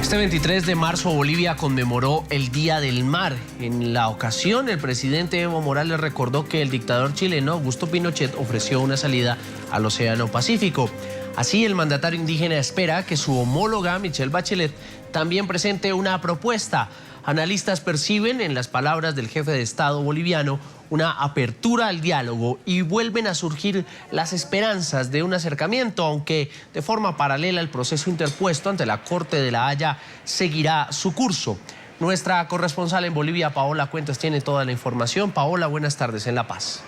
Este 23 de marzo Bolivia conmemoró el Día del Mar. En la ocasión, el presidente Evo Morales recordó que el dictador chileno Augusto Pinochet ofreció una salida al Océano Pacífico. Así, el mandatario indígena espera que su homóloga Michelle Bachelet también presente una propuesta. Analistas perciben en las palabras del jefe de Estado boliviano una apertura al diálogo y vuelven a surgir las esperanzas de un acercamiento, aunque de forma paralela el proceso interpuesto ante la Corte de La Haya seguirá su curso. Nuestra corresponsal en Bolivia, Paola Cuentas, tiene toda la información. Paola, buenas tardes en La Paz.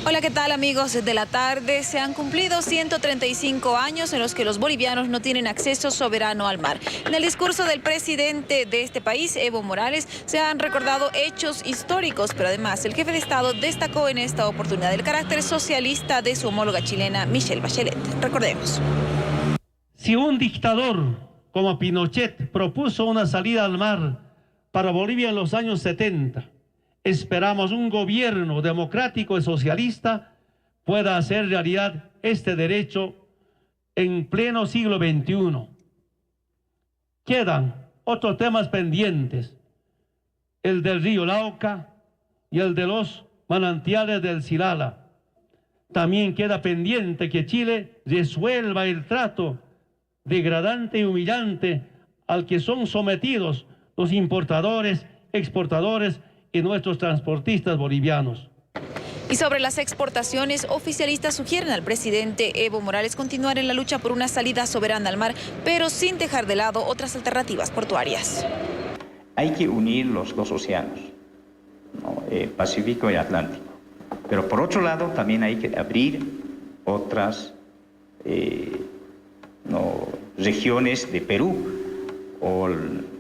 Hola, ¿qué tal, amigos de la tarde? Se han cumplido 135 años en los que los bolivianos no tienen acceso soberano al mar. En el discurso del presidente de este país, Evo Morales, se han recordado hechos históricos, pero además el jefe de Estado destacó en esta oportunidad el carácter socialista de su homóloga chilena, Michelle Bachelet. Recordemos. Si un dictador como Pinochet propuso una salida al mar para Bolivia en los años 70, esperamos un gobierno democrático y socialista pueda hacer realidad este derecho en pleno siglo XXI. Quedan otros temas pendientes, el del río Lauca y el de los manantiales del Silala. También queda pendiente que Chile resuelva el trato degradante y humillante al que son sometidos los importadores, exportadores y nuestros transportistas bolivianos. Y sobre las exportaciones, oficialistas sugieren al presidente Evo Morales continuar en la lucha por una salida soberana al mar, pero sin dejar de lado otras alternativas portuarias. Hay que unir los dos océanos, ¿no? Pacífico y Atlántico. Pero por otro lado, también hay que abrir otras regiones de Perú o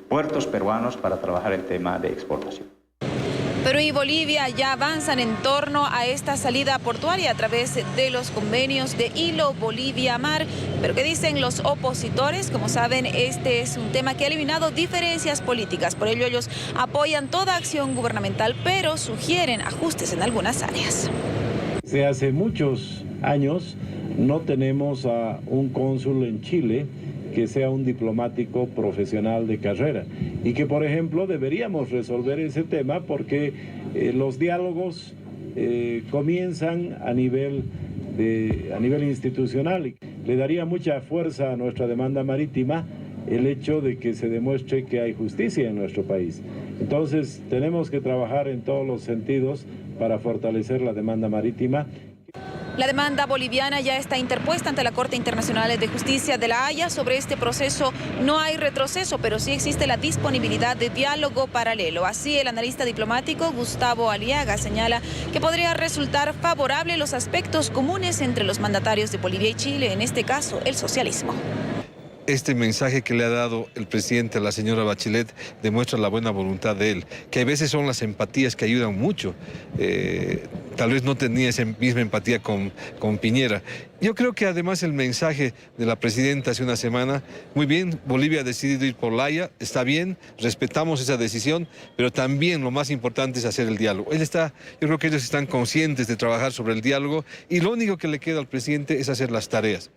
puertos peruanos para trabajar el tema de exportación. Perú y Bolivia ya avanzan en torno a esta salida portuaria a través de los convenios de Hilo Bolivia-Mar. Pero ¿qué dicen los opositores? Como saben, este es un tema que ha eliminado diferencias políticas. Por ello, ellos apoyan toda acción gubernamental, pero sugieren ajustes en algunas áreas. Desde hace muchos años no tenemos a un cónsul en Chile que sea un diplomático profesional de carrera y que, por ejemplo, deberíamos resolver ese tema porque los diálogos comienzan a nivel institucional. Le daría mucha fuerza a nuestra demanda marítima el hecho de que se demuestre que hay justicia en nuestro país. Entonces, tenemos que trabajar en todos los sentidos para fortalecer la demanda marítima. La demanda boliviana ya está interpuesta ante la Corte Internacional de Justicia de La Haya. Sobre este proceso no hay retroceso, pero sí existe la disponibilidad de diálogo paralelo. Así, el analista diplomático Gustavo Aliaga señala que podría resultar favorable los aspectos comunes entre los mandatarios de Bolivia y Chile, en este caso, el socialismo. Este mensaje que le ha dado el presidente a la señora Bachelet demuestra la buena voluntad de él, que a veces son las empatías que ayudan mucho. Tal vez no tenía esa misma empatía con Piñera. Yo creo que además el mensaje de la presidenta hace una semana, muy bien, Bolivia ha decidido ir por La Haya, está bien, respetamos esa decisión, pero también lo más importante es hacer el diálogo. Yo creo que ellos están conscientes de trabajar sobre el diálogo y lo único que le queda al presidente es hacer las tareas.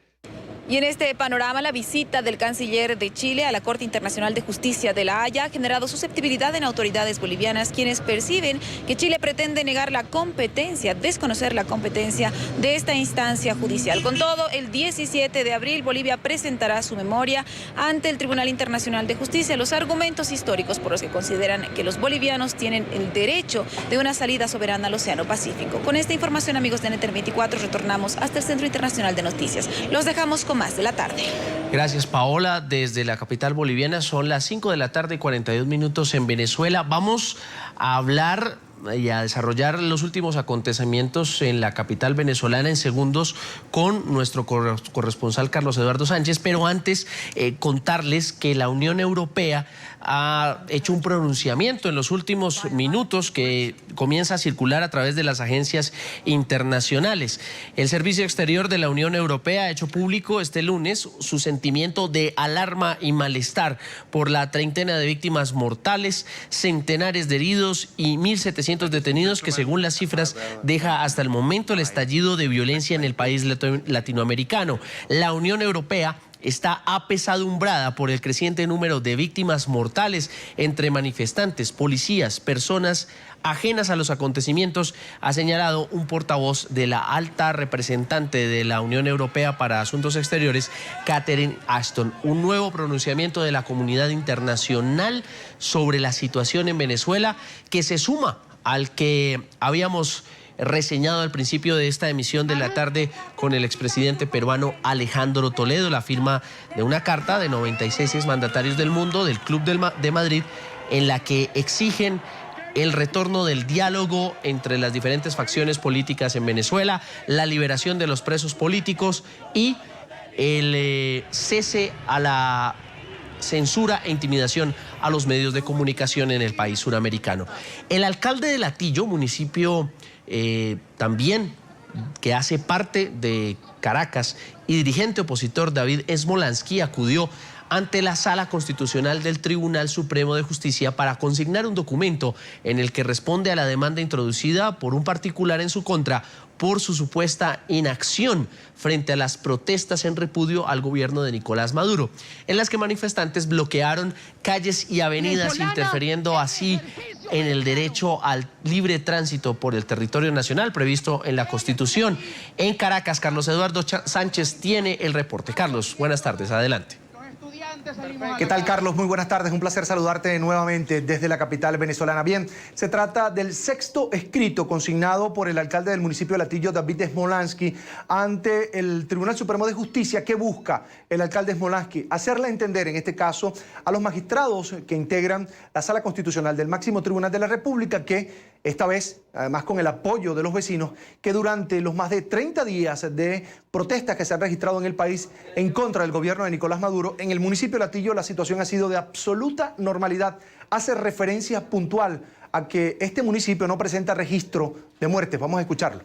Y en este panorama, la visita del canciller de Chile a la Corte Internacional de Justicia de La Haya ha generado susceptibilidad en autoridades bolivianas, quienes perciben que Chile pretende negar la competencia, desconocer la competencia de esta instancia judicial. Con todo, el 17 de abril Bolivia presentará su memoria ante el Tribunal Internacional de Justicia, los argumentos históricos por los que consideran que los bolivianos tienen el derecho de una salida soberana al Océano Pacífico. Con esta información, amigos de NTR 24, retornamos hasta el Centro Internacional de Noticias. Los dejamos con más de la tarde. Gracias, Paola. Desde la capital boliviana son las 5 de la tarde y 42 minutos en Venezuela. Vamos a hablar y a desarrollar los últimos acontecimientos en la capital venezolana en segundos con nuestro corresponsal Carlos Eduardo Sánchez, pero antes contarles que la Unión Europea ha hecho un pronunciamiento en los últimos minutos que comienza a circular a través de las agencias internacionales. El Servicio Exterior de la Unión Europea ha hecho público este lunes su sentimiento de alarma y malestar por la treintena de víctimas mortales, centenares de heridos y 1.700 detenidos que, según las cifras, deja hasta el momento el estallido de violencia en el país latinoamericano. La Unión Europea está apesadumbrada por el creciente número de víctimas mortales entre manifestantes, policías, personas ajenas a los acontecimientos, ha señalado un portavoz de la alta representante de la Unión Europea para Asuntos Exteriores, Catherine Ashton. Un nuevo pronunciamiento de la comunidad internacional sobre la situación en Venezuela que se suma al que habíamos reseñado al principio de esta emisión de la tarde con el expresidente peruano Alejandro Toledo, la firma de una carta de 96 mandatarios del mundo del Club de Madrid, en la que exigen el retorno del diálogo entre las diferentes facciones políticas en Venezuela, la liberación de los presos políticos y el cese a la censura e intimidación a los medios de comunicación en el país suramericano. El alcalde de Latillo, municipio también que hace parte de Caracas, y dirigente opositor David Smolansky acudió ante la Sala Constitucional del Tribunal Supremo de Justicia para consignar un documento en el que responde a la demanda introducida por un particular en su contra por su supuesta inacción frente a las protestas en repudio al gobierno de Nicolás Maduro, en las que manifestantes bloquearon calles y avenidas, interfiriendo así en el derecho al libre tránsito por el territorio nacional previsto en la Constitución. En Caracas, Carlos Eduardo Sánchez tiene el reporte. Carlos, buenas tardes, adelante. ¿Qué tal, Carlos? Muy buenas tardes. Un placer saludarte nuevamente desde la capital venezolana. Bien, se trata del sexto escrito consignado por el alcalde del municipio de Latillo, David Smolansky, ante el Tribunal Supremo de Justicia. ¿Qué busca el alcalde Smolansky? Hacerle entender, en este caso, a los magistrados que integran la Sala Constitucional del máximo tribunal de la República, que esta vez, además con el apoyo de los vecinos, que durante los más de 30 días de protestas que se han registrado en el país en contra del gobierno de Nicolás Maduro, en el municipio de Latillo la situación ha sido de absoluta normalidad. Hace referencia puntual a que este municipio no presenta registro de muertes. Vamos a escucharlo.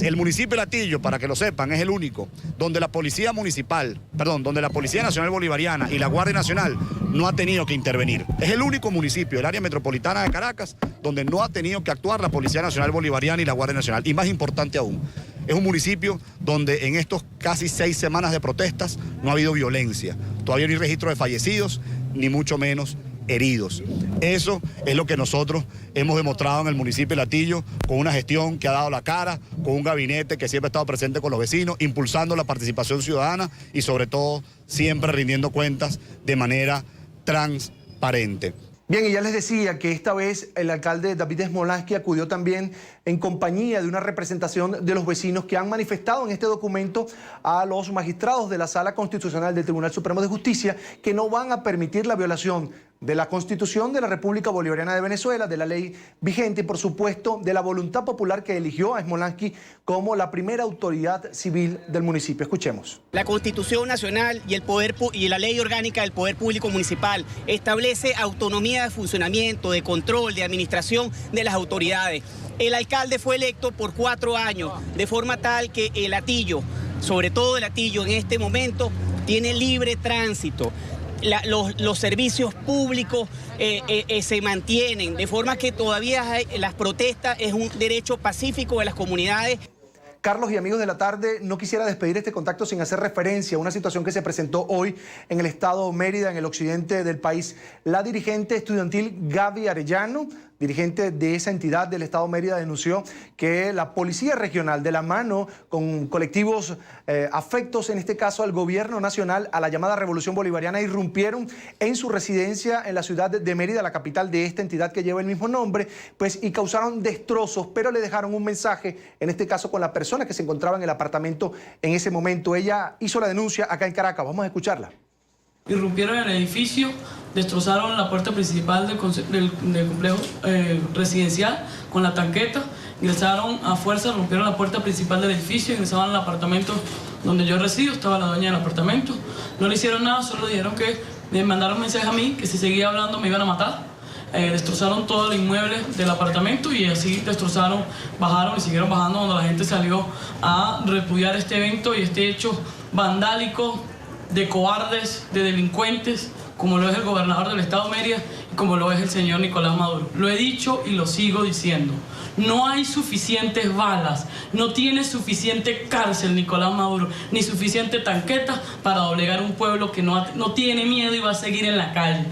El municipio de Latillo, para que lo sepan, es el único donde la Policía Nacional Bolivariana y la Guardia Nacional no ha tenido que intervenir. Es el único municipio del área metropolitana de Caracas donde no ha tenido que actuar la Policía Nacional Bolivariana y la Guardia Nacional. Y más importante aún, es un municipio donde en estos casi 6 semanas de protestas no ha habido violencia. Todavía no hay registro de fallecidos, ni mucho menos heridos. Eso es lo que nosotros hemos demostrado en el municipio de Latillo, con una gestión que ha dado la cara, con un gabinete que siempre ha estado presente con los vecinos, impulsando la participación ciudadana y sobre todo siempre rindiendo cuentas de manera transparente. Bien, y ya les decía que esta vez el alcalde David Smolansky acudió también en compañía de una representación de los vecinos que han manifestado en este documento a los magistrados de la Sala Constitucional del Tribunal Supremo de Justicia que no van a permitir la violación de la Constitución de la República Bolivariana de Venezuela, de la ley vigente y, por supuesto, de la voluntad popular que eligió a Smolansky como la primera autoridad civil del municipio. Escuchemos. La Constitución Nacional y la Ley Orgánica del Poder Público Municipal establece autonomía de funcionamiento, de control, de administración de las autoridades. El alcalde fue electo por 4 años, de forma tal que el Latillo, sobre todo el Latillo en este momento, tiene libre tránsito. Los servicios públicos se mantienen, de forma que todavía las protestas es un derecho pacífico de las comunidades. Carlos y amigos de la tarde, no quisiera despedir este contacto sin hacer referencia a una situación que se presentó hoy en el estado Mérida, en el occidente del país. La dirigente estudiantil Gaby Arellano, dirigente de esa entidad del estado Mérida, denunció que la Policía Regional, de la mano con colectivos afectos, en este caso al gobierno nacional, a la llamada Revolución Bolivariana, irrumpieron en su residencia en la ciudad de Mérida, la capital de esta entidad que lleva el mismo nombre, pues, y causaron destrozos, pero le dejaron un mensaje, en este caso con la persona que se encontraba en el apartamento en ese momento. Ella hizo la denuncia acá en Caracas. Vamos a escucharla. Irrumpieron en el edificio, destrozaron la puerta principal del complejo residencial con la tanqueta, ingresaron a fuerza, rompieron la puerta principal del edificio, ingresaban al apartamento donde yo resido, estaba la dueña del apartamento. No le hicieron nada, solo dijeron que me mandaron un mensaje a mí, que si seguía hablando me iban a matar. Destrozaron todo el inmueble del apartamento y así destrozaron, bajaron y siguieron bajando cuando la gente salió a repudiar este evento y este hecho vandálico de cobardes, de delincuentes, como lo es el gobernador del estado Mérida y como lo es el señor Nicolás Maduro. Lo he dicho y lo sigo diciendo. No hay suficientes balas, no tiene suficiente cárcel Nicolás Maduro, ni suficiente tanqueta para doblegar un pueblo que no tiene miedo y va a seguir en la calle.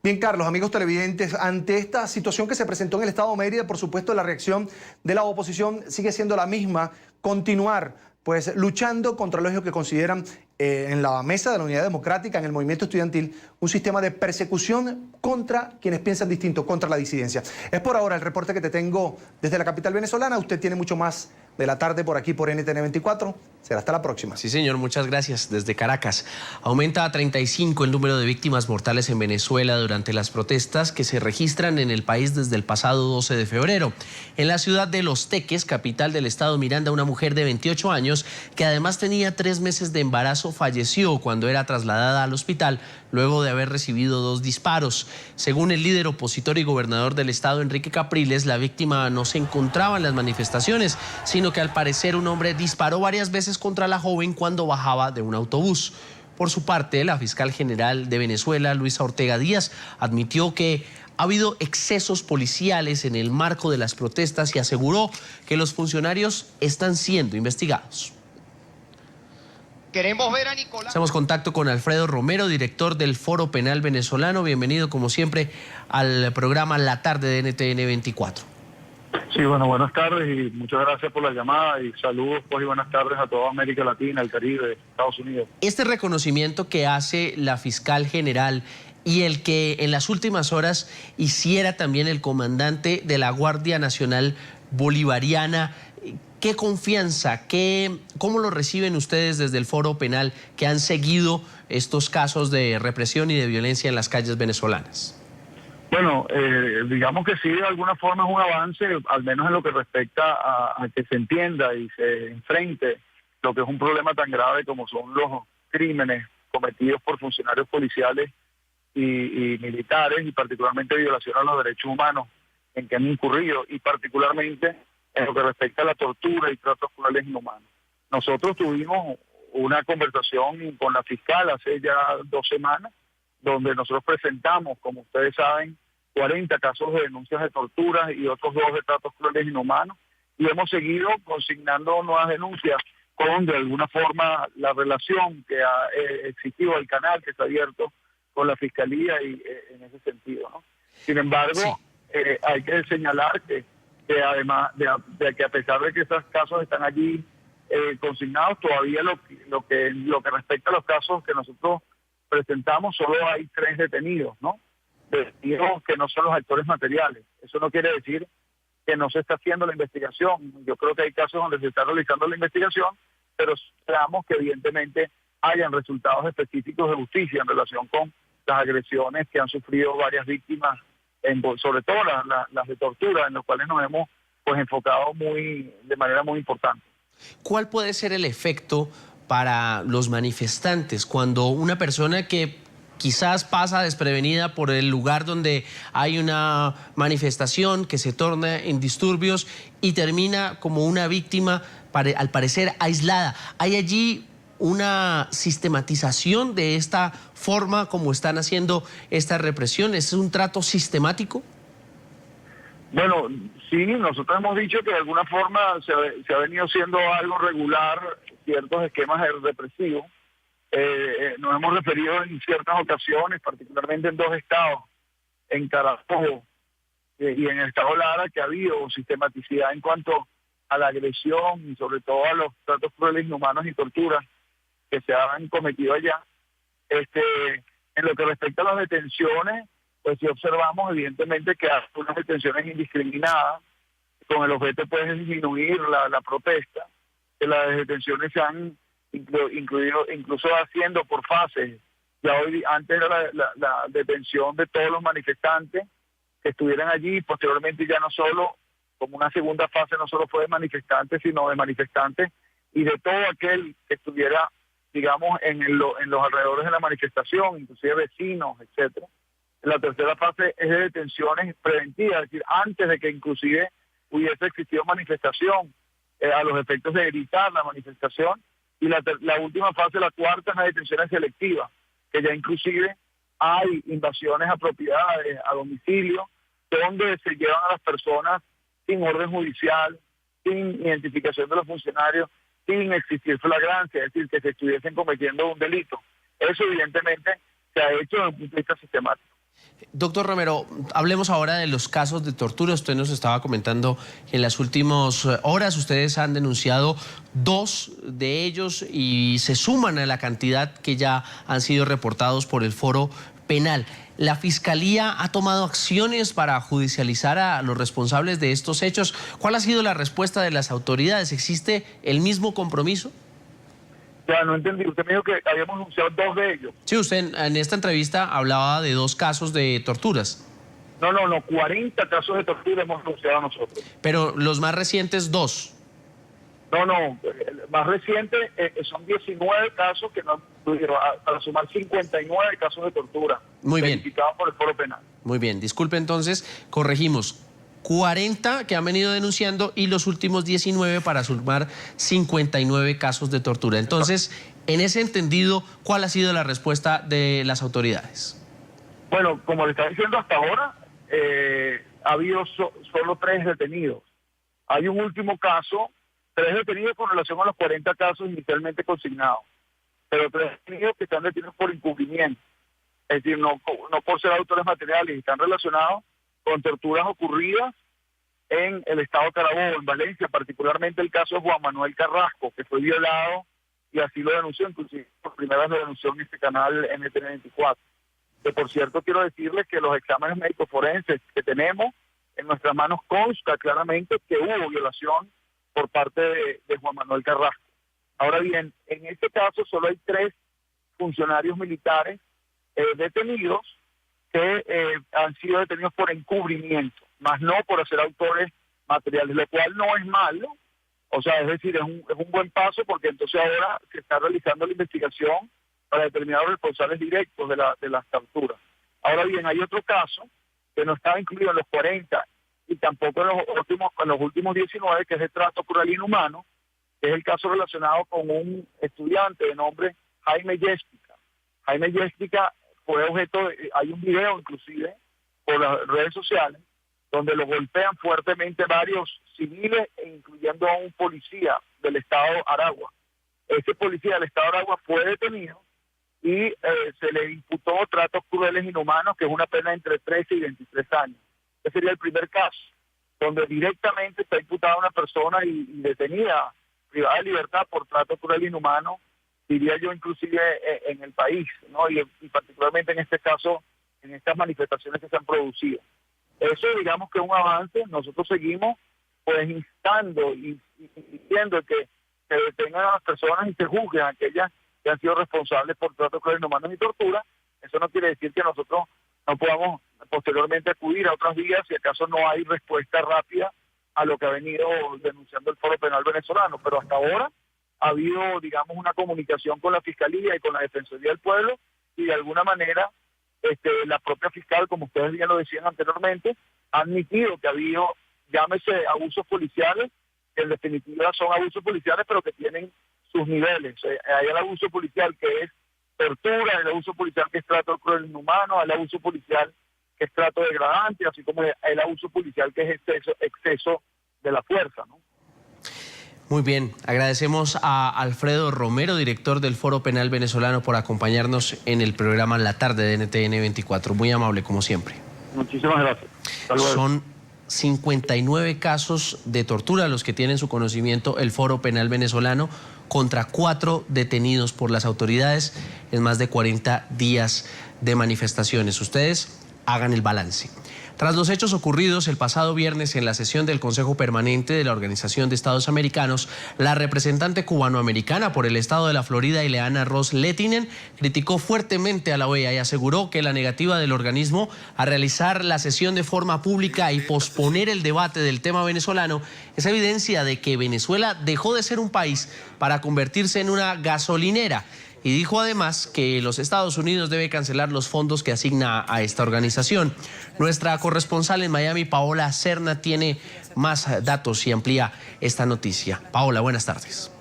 Bien, Carlos, amigos televidentes, ante esta situación que se presentó en el estado de Mérida, por supuesto la reacción de la oposición sigue siendo la misma, continuar pues luchando contra lo que consideran en la mesa de la Unidad Democrática, en el movimiento estudiantil, un sistema de persecución contra quienes piensan distinto, contra la disidencia. Es por ahora el reporte que te tengo desde la capital venezolana. Usted tiene mucho más de la tarde por aquí por NTN 24. Será hasta la próxima. Sí, señor, muchas gracias. Desde Caracas. Aumenta a 35 el número de víctimas mortales en Venezuela durante las protestas que se registran en el país desde el pasado 12 de febrero. En la ciudad de Los Teques, capital del estado Miranda, una mujer de 28 años que además tenía 3 meses de embarazo falleció cuando era trasladada al hospital luego de haber recibido 2 disparos. Según el líder opositor y gobernador del estado, Enrique Capriles, la víctima no se encontraba en las manifestaciones, sino que al parecer un hombre disparó varias veces contra la joven cuando bajaba de un autobús. Por su parte, la fiscal general de Venezuela, Luisa Ortega Díaz, admitió que ha habido excesos policiales en el marco de las protestas y aseguró que los funcionarios están siendo investigados. Queremos ver a Nicolás. Hacemos contacto con Alfredo Romero, director del Foro Penal Venezolano. Bienvenido, como siempre, al programa La Tarde de NTN 24. Sí, bueno, buenas tardes y muchas gracias por la llamada y saludos pues, y buenas tardes a toda América Latina, el Caribe, Estados Unidos. Este reconocimiento que hace la fiscal general y el que en las últimas horas hiciera también el comandante de la Guardia Nacional Bolivariana, ¿qué confianza, cómo lo reciben ustedes desde el Foro Penal que han seguido estos casos de represión y de violencia en las calles venezolanas? Bueno, digamos que sí, de alguna forma es un avance, al menos en lo que respecta a que se entienda y se enfrente lo que es un problema tan grave como son los crímenes cometidos por funcionarios policiales y militares, y particularmente violación a los derechos humanos en que han incurrido, y particularmente en lo que respecta a la tortura y tratos crueles inhumanos. Nosotros tuvimos una conversación con la fiscal hace ya 2 semanas, donde nosotros presentamos, como ustedes saben, 40 casos de denuncias de tortura y otros 2 de tratos crueles inhumanos, y hemos seguido consignando nuevas denuncias con, de alguna forma, la relación que ha existido, el canal que está abierto con la Fiscalía y en ese sentido, ¿no? Sin embargo, sí, hay que señalar que además de que a pesar de que esos casos están allí consignados, todavía lo que respecta a los casos que nosotros presentamos, solo hay 3 detenidos, ¿no? Detenidos que no son los actores materiales. Eso no quiere decir que no se está haciendo la investigación. Yo creo que hay casos donde se está realizando la investigación, pero esperamos que evidentemente hayan resultados específicos de justicia en relación con las agresiones que han sufrido varias víctimas, sobre todo las de tortura, en las cuales nos hemos pues enfocado de manera muy importante. ¿Cuál puede ser el efecto para los manifestantes cuando una persona que quizás pasa desprevenida por el lugar donde hay una manifestación que se torna en disturbios y termina como una víctima, al parecer aislada? ¿Hay allí una sistematización de esta forma como están haciendo esta represión? ¿Es un trato sistemático? Bueno, sí, nosotros hemos dicho que de alguna forma se ha venido siendo algo regular ciertos esquemas represivos. Nos hemos referido en ciertas ocasiones, particularmente en 2 estados, en Carabobo y en el estado Lara, que ha habido sistematicidad en cuanto a la agresión y sobre todo a los tratos crueles, inhumanos y torturas que se han cometido allá. En lo que respecta a las detenciones, pues sí observamos evidentemente que hay unas detenciones indiscriminadas con el objeto de disminuir la protesta, que las detenciones se han incluido incluso haciendo por fases. Ya hoy, antes era la detención de todos los manifestantes que estuvieran allí, posteriormente ya no solo, como una segunda fase, no solo fue de manifestantes, sino de manifestantes y de todo aquel que estuviera, digamos, en los alrededores de la manifestación, inclusive vecinos, etcétera. La tercera fase es de detenciones preventivas, es decir, antes de que inclusive hubiese existido manifestación, a los efectos de evitar la manifestación, Y la última fase, la cuarta, es las detenciones selectivas, que ya inclusive hay invasiones a propiedades, a domicilio, donde se llevan a las personas sin orden judicial, sin identificación de los funcionarios, sin existir flagrancia, es decir, que se estuviesen cometiendo un delito. Eso evidentemente se ha hecho desde un punto de vista sistemático. Doctor Romero, hablemos ahora de los casos de tortura. Usted nos estaba comentando que en las últimas horas ustedes han denunciado 2 de ellos y se suman a la cantidad que ya han sido reportados por el Foro Penal. ¿La Fiscalía ha tomado acciones para judicializar a los responsables de estos hechos? ¿Cuál ha sido la respuesta de las autoridades? ¿Existe el mismo compromiso? Ya, no entendí. Usted me dijo que habíamos anunciado 2 de ellos. Sí, usted en esta entrevista hablaba de 2 casos de torturas. No, 40 casos de tortura hemos anunciado nosotros. Pero los más recientes 2. No, el más reciente son 19 casos que no tuvieron, para sumar 59 casos de tortura. Muy bien. Verificados por el Foro Penal. Muy bien, disculpe entonces, corregimos. 40 que han venido denunciando y los últimos 19 para sumar 59 casos de tortura. Entonces, en ese entendido, ¿cuál ha sido la respuesta de las autoridades? Bueno, como le estaba diciendo hasta ahora, ha habido solo 3 detenidos. Hay un último caso, 3 detenidos con relación a los 40 casos inicialmente consignados, pero 3 detenidos que están detenidos por encubrimiento, es decir, no por ser autores materiales, están relacionados con torturas ocurridas en el estado de Carabobo, en Valencia, particularmente el caso de Juan Manuel Carrasco, que fue violado y así lo denunció, inclusive por primera vez lo denunció en este canal NTN24. Que por cierto quiero decirles que los exámenes médicos forenses que tenemos en nuestras manos consta claramente que hubo violación por parte de Juan Manuel Carrasco. Ahora bien, en este caso solo hay 3 funcionarios militares detenidos que han sido detenidos por encubrimiento, más no por ser autores materiales, lo cual no es malo, o sea, es decir, es un buen paso porque entonces ahora se está realizando la investigación para determinar los responsables directos de las torturas. Ahora bien, hay otro caso que no estaba incluido en los 40 y tampoco en los últimos 19, que es de trato cruel e inhumano, que es el caso relacionado con un estudiante de nombre Jaime Yestica. Jaime Yestica fue objeto hay un video inclusive por las redes sociales donde lo golpean fuertemente varios civiles, incluyendo a un policía del estado Aragua. Ese policía del estado Aragua fue detenido y se le imputó tratos crueles e inhumanos, que es una pena entre 13 y 23 años. Ese sería el primer caso, donde directamente está imputada una persona y detenida, privada de libertad por trato cruel e inhumano, diría yo inclusive en el país, ¿no? Y particularmente en este caso, en estas manifestaciones que se han producido. Eso digamos que es un avance. Nosotros seguimos pues instando y diciendo que se detengan a las personas y se juzguen a aquellas que han sido responsables por trato cruel, inhumano y tortura. Eso no quiere decir que nosotros no podamos posteriormente acudir a otras vías si acaso no hay respuesta rápida a lo que ha venido denunciando el Foro Penal venezolano, pero hasta ahora ha habido, digamos, una comunicación con la Fiscalía y con la Defensoría del Pueblo y de alguna manera la propia fiscal, como ustedes bien lo decían anteriormente, ha admitido que ha habido, llámese abusos policiales, que en definitiva son abusos policiales pero que tienen sus niveles. Hay el abuso policial que es tortura, el abuso policial que es trato cruel e inhumano, el abuso policial que es trato degradante, así como el abuso policial que es exceso de la fuerza, ¿no? Muy bien, agradecemos a Alfredo Romero, director del Foro Penal Venezolano, por acompañarnos en el programa La Tarde de NTN 24. Muy amable, como siempre. Muchísimas gracias. Son 59 casos de tortura los que tiene en su conocimiento el Foro Penal Venezolano contra 4 detenidos por las autoridades en más de 40 días de manifestaciones. Ustedes hagan el balance. Tras los hechos ocurridos el pasado viernes en la sesión del Consejo Permanente de la Organización de Estados Americanos, la representante cubanoamericana por el estado de la Florida, Ileana Ros Lehtinen, criticó fuertemente a la OEA y aseguró que la negativa del organismo a realizar la sesión de forma pública y posponer el debate del tema venezolano es evidencia de que Venezuela dejó de ser un país para convertirse en una gasolinera. Y dijo además que los Estados Unidos debe cancelar los fondos que asigna a esta organización. Nuestra corresponsal en Miami, Paola Serna, tiene más datos y amplía esta noticia. Paola, buenas tardes.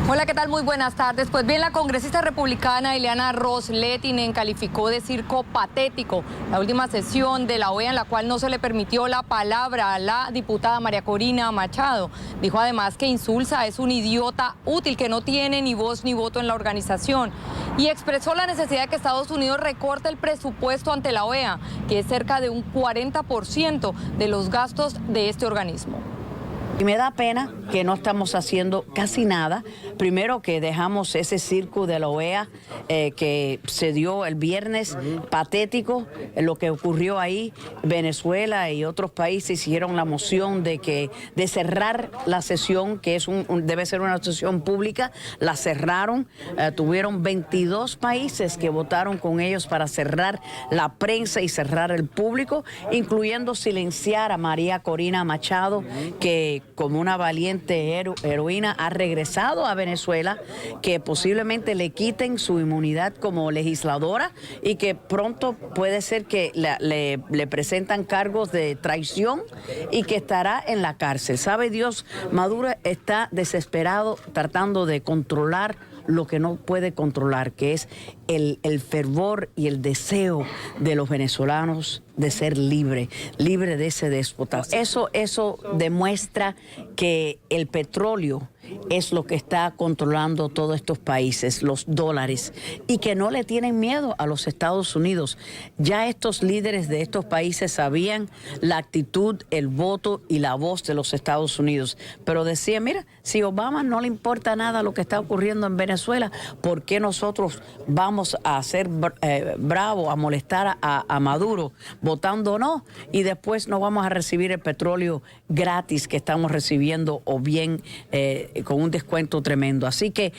Hola, ¿qué tal? Muy buenas tardes. Pues bien, la congresista republicana Ileana Ros-Lehtinen calificó de circo patético la última sesión de la OEA en la cual no se le permitió la palabra a la diputada María Corina Machado. Dijo además que Insulza es un idiota útil que no tiene ni voz ni voto en la organización y expresó la necesidad de que Estados Unidos recorte el presupuesto ante la OEA, que es cerca de un 40% de los gastos de este organismo. Y me da pena que no estamos haciendo casi nada. Primero que dejamos ese circo de la OEA que se dio el viernes, patético, lo que ocurrió ahí. Venezuela y otros países hicieron la moción de cerrar la sesión, que debe ser una sesión pública. La cerraron, tuvieron 22 países que votaron con ellos para cerrar la prensa y cerrar el público, incluyendo silenciar a María Corina Machado, que como una valiente heroína ha regresado a Venezuela, que posiblemente le quiten su inmunidad como legisladora y que pronto puede ser que le presentan cargos de traición y que estará en la cárcel. Sabe Dios, Maduro está desesperado tratando de controlar lo que no puede controlar, que es el fervor y el deseo de los venezolanos de ser libre de ese déspota. Eso demuestra que el petróleo es lo que está controlando todos estos países, los dólares, y que no le tienen miedo a los Estados Unidos. Ya estos líderes de estos países sabían la actitud, el voto y la voz de los Estados Unidos. Pero decían, mira, si a Obama no le importa nada lo que está ocurriendo en Venezuela, ¿por qué nosotros vamos a ser bravos, a molestar a Maduro votando no? Y después no vamos a recibir el petróleo gratis que estamos recibiendo o bien con un descuento tremendo. Así que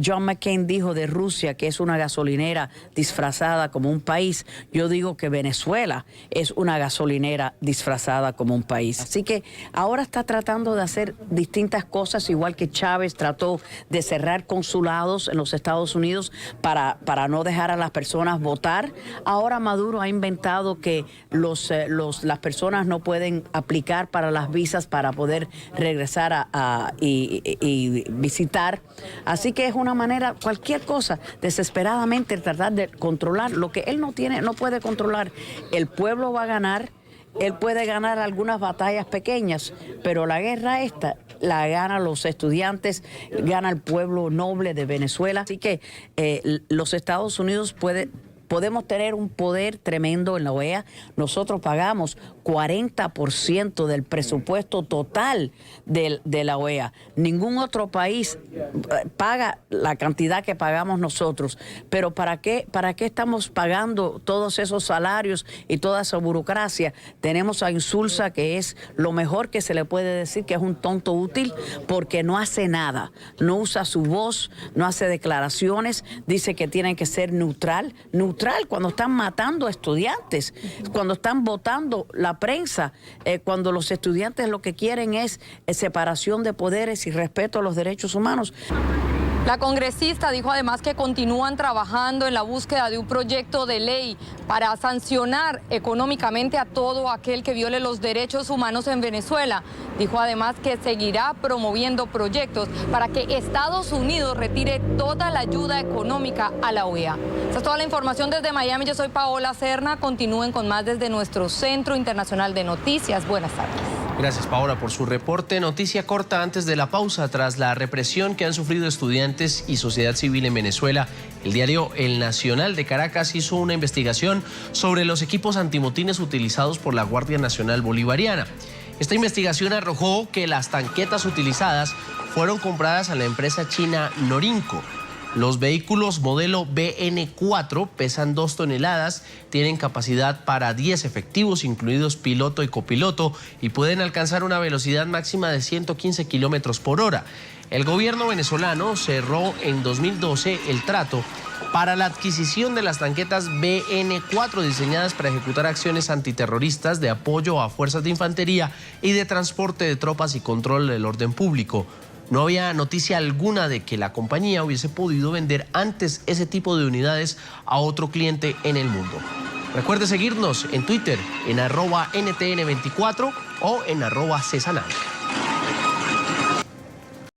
John McCain dijo de Rusia que es una gasolinera disfrazada como un país. Yo digo que Venezuela es una gasolinera disfrazada como un país. Así que ahora está tratando de hacer distintas cosas, igual que Chávez trató de cerrar consulados en los Estados Unidos para no dejar a las personas votar. Ahora Maduro ha inventado que las personas no pueden aplicar para las visas para poder regresar y visitar. Así que es una manera, cualquier cosa, desesperadamente tratar de controlar lo que él no puede controlar. El pueblo va a ganar, él puede ganar algunas batallas pequeñas, pero la guerra esta la ganan los estudiantes, gana el pueblo noble de Venezuela. Así que los Estados Unidos podemos tener un poder tremendo en la OEA. Nosotros pagamos 40% del presupuesto total de la OEA. Ningún otro país paga la cantidad que pagamos nosotros. Pero ¿para qué estamos pagando todos esos salarios y toda esa burocracia? Tenemos a Insulza, que es lo mejor que se le puede decir, que es un tonto útil, porque no hace nada. No usa su voz, no hace declaraciones, dice que tienen que ser neutral cuando están matando a estudiantes, cuando están votando la prensa, cuando los estudiantes lo que quieren es separación de poderes y respeto a los derechos humanos. La congresista dijo además que continúan trabajando en la búsqueda de un proyecto de ley para sancionar económicamente a todo aquel que viole los derechos humanos en Venezuela. Dijo además que seguirá promoviendo proyectos para que Estados Unidos retire toda la ayuda económica a la OEA. Esta es toda la información desde Miami. Yo soy Paola Serna. Continúen con más desde nuestro Centro Internacional de Noticias. Buenas tardes. Gracias, Paola, por su reporte. Noticia corta antes de la pausa. Tras la represión que han sufrido estudiantes y sociedad civil en Venezuela, el diario El Nacional de Caracas hizo una investigación sobre los equipos antimotines utilizados por la Guardia Nacional Bolivariana. Esta investigación arrojó que las tanquetas utilizadas fueron compradas a la empresa china Norinco. Los vehículos modelo BN4 pesan 2 toneladas, tienen capacidad para 10 efectivos, incluidos piloto y copiloto, y pueden alcanzar una velocidad máxima de 115 kilómetros por hora. El gobierno venezolano cerró en 2012 el trato para la adquisición de las tanquetas BN4 diseñadas para ejecutar acciones antiterroristas de apoyo a fuerzas de infantería y de transporte de tropas y control del orden público. No había noticia alguna de que la compañía hubiese podido vender antes ese tipo de unidades a otro cliente en el mundo. Recuerde seguirnos en Twitter en @NTN24 o en @Cesanal.